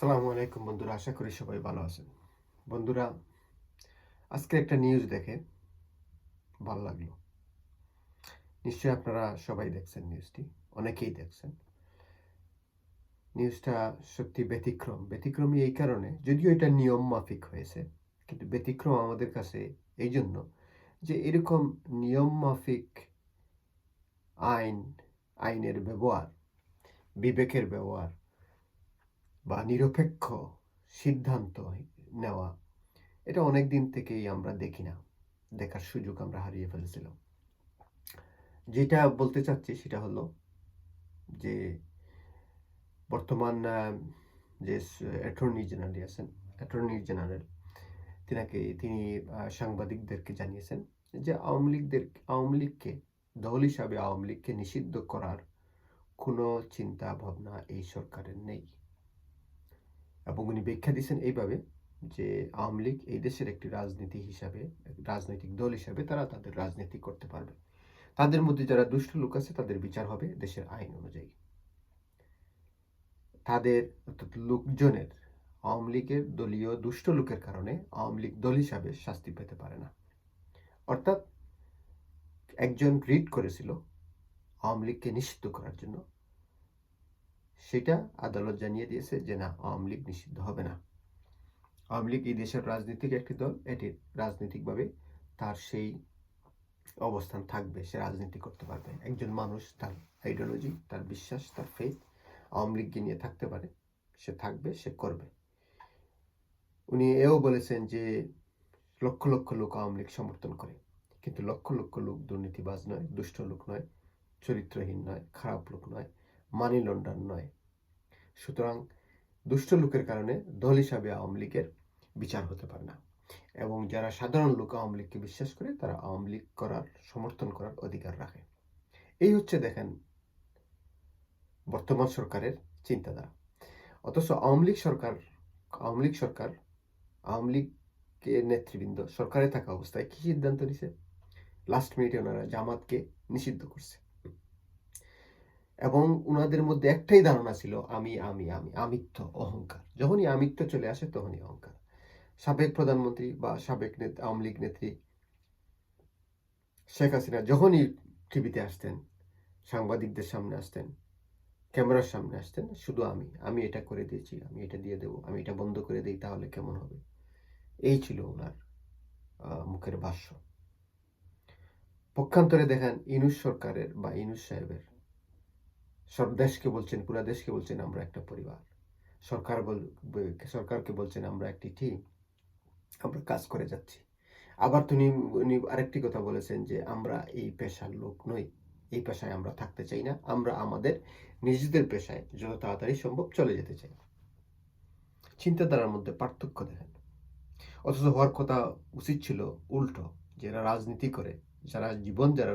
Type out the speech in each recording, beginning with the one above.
আসসালামু আলাইকুম বন্ধুরা, আশা করি সবাই ভালো আছেন। বন্ধুরা, আজকে একটা নিউজ দেখে ভালো লাগলো। নিশ্চয়ই আপনারা সবাই দেখছেন নিউজটি, অনেকেই দেখছেন। নিউজটা সত্যি ব্যতিক্রমী এই কারণে, যদিও এটা নিয়ম মাফিক হয়েছে, কিন্তু ব্যতিক্রম আমাদের কাছে এই জন্য যে এরকম নিয়ম মাফিক আইন, আইনের ব্যবহার, বিবেকের ব্যবহার বা নিরপেক্ষ সিদ্ধান্ত নেওয়া, এটা অনেক দিন থেকেই আমরা দেখি না। দেখার সুযোগ আমরা হারিয়ে ফেলেছিলাম। যেটা বলতে চাচ্ছি সেটা হলো যে বর্তমান যে অ্যাটর্নি জেনারেল তিনি সাংবাদিকদেরকে জানিয়েছেন যে আওয়ামী লীগকে দল হিসাবে আওয়ামী লীগকে নিষিদ্ধ করার কোনো চিন্তা ভাবনা এই সরকারের নেই। এবং উনি ব্যাখ্যা দিয়েছেন এইভাবে যে আওয়ামী লীগ এই দেশের একটি রাজনৈতিক দল হিসাবে তারা তাদের রাজনীতি করতে পারবে। তাদের মধ্যে যারা দুষ্ট লোক আছে তাদের বিচার হবে দেশের আইন অনুযায়ী। তাদের অর্থাৎ লোকজনের, আওয়ামী লীগের দলীয় দুষ্ট লোকের কারণে আওয়ামী লীগ দল হিসাবে শাস্তি পেতে পারে না। অর্থাৎ একজন রিট করেছিল আওয়ামী লীগকে নিষিদ্ধ করার জন্য, সেটা আদালত জানিয়ে দিয়েছে যে না, আওয়ামী লীগ নিষিদ্ধ হবে না। আওয়ামী লীগ এই দেশের রাজনৈতিক একটি দল, এটি রাজনৈতিকভাবে তার সেই অবস্থান থাকবে, সে রাজনীতি করতে পারবে। একজন মানুষ তার আইডিওলজি, তার বিশ্বাস, তার ফেথ আওয়ামী লীগকে নিয়ে থাকতে পারে, সে থাকবে, সে করবে। উনি এও বলেছেন যে লক্ষ লক্ষ লোক আওয়ামী লীগ সমর্থন করে, কিন্তু লক্ষ লক্ষ লোক দুর্নীতিবাজ নয়, দুষ্ট লোক নয়, চরিত্রহীন নয়, খারাপ লোক নয়, মানি লন্ডার নয়। সুতরাং দুষ্ট লোকের কারণে দল হিসাবে আওয়ামী লীগের বিচার হতে পারে না। এবং যারা সাধারণ লোক আওয়ামী লীগকে বিশ্বাস করে, তারা আওয়ামী লীগ সমর্থন করার অধিকার রাখে। এই হচ্ছে দেখেন বর্তমান সরকারের চিন্তাধারা। অথচ আওয়ামী লীগের নেতৃবৃন্দ সরকারে থাকা অবস্থায় কি সিদ্ধান্ত নিছে? লাস্ট মিনিটে ওনারা জামাতকে নিষিদ্ধ করছে। এবং ওনাদের মধ্যে একটাই ধারণা ছিল, আমিত্ব, অহংকার। যখনই আমিত্ব চলে আসে তখনই অহংকার। সাবেক প্রধানমন্ত্রী বা সাবেক আওয়ামী লীগ নেত্রী শেখ হাসিনা যখনই টিভিতে আসতেন, সাংবাদিকদের সামনে আসতেন, ক্যামেরার সামনে আসতেন, শুধু আমি এটা করে দিয়েছি, আমি এটা দিয়ে দেবো, আমি এটা বন্ধ করে দিই, তাহলে কেমন হবে? এই ছিল ওনার মুখের ভাষ্য। পক্ষান্তরে দেখেন ইউনূস সরকারের বা ইউনূস সাহেবের সব দেশকে বলছেন, পুরা দেশকে বলছেন আমরা একটা পরিবার। সরকারকে বলছেন আমরা একটি টিম, আমরা কাজ করে যাচ্ছি। আবার উনি আরেকটি কথা বলেছেন যে আমরা এই পেশার লোক নই, এই পেশায় আমরা থাকতে চাই না, আমরা আমাদের নিজেদের পেশায় যত তাড়াতাড়ি সম্ভব চলে যেতে চাই। চিন্তাধারার মধ্যে পার্থক্য দেখেন। অথচ হওয়ার কথা উচিত ছিল উল্টো। যারা রাজনীতি করে, যারা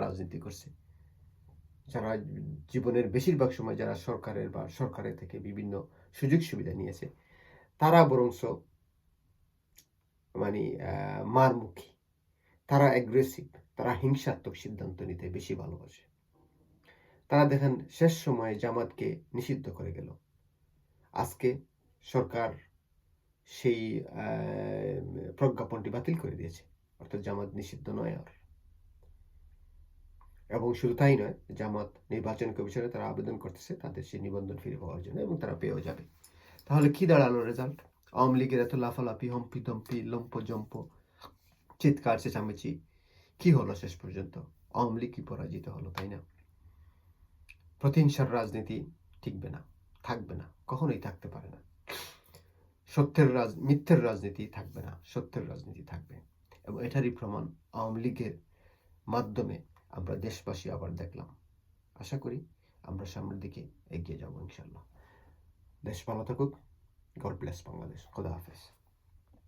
রাজনীতি করছে, যারা জীবনের বেশিরভাগ সময় যারা সরকারের থেকে বিভিন্ন সুযোগ সুবিধা নিয়েছে, তারা বরংস মানে মারমুখী, তারা অ্যাগ্রেসিভ, তারা হিংসাত্মক সিদ্ধান্ত নিতে বেশি ভালোবাসে। তারা দেখেন শেষ সময়ে জামাতকে নিষিদ্ধ করে গেল। আজকে সরকার সেই প্রজ্ঞাপনটি বাতিল করে দিয়েছে, অর্থাৎ জামাত নিষিদ্ধ নয় আর। এবং শুধু তাই নয়, জামাত নির্বাচন কমিশনে তারা আবেদন করতেছে তাদের সেই নিবন্ধন ফিরে পাওয়ার জন্য, এবং তারা পেয়েও যাবে। তাহলে কি দাঁড়ালো রেজাল্ট? আওয়ামী লীগের এত লাফালাফি, হম্পি তম্পি, লম্প জম্প, চিৎকার চেঁচামেচি, কি হলো শেষ পর্যন্ত? আওয়ামী লীগ কি পরাজিত হলো, তাই না? প্রতিহিংসার রাজনীতি টিকবে না, থাকবে না, কখনোই থাকতে পারে না। মিথ্যের রাজনীতি থাকবে না, সত্যের রাজনীতি থাকবে। এবং এটারই প্রমাণ আওয়ামী লীগের মাধ্যমে আমরা দেশবাসী আবার দেখলাম। আশা করি আমরা সামনের দিকে এগিয়ে যাব ইনশাল্লাহ। দেশ ভালো থাকুক। God bless Bangladesh. খোদা হাফেজ।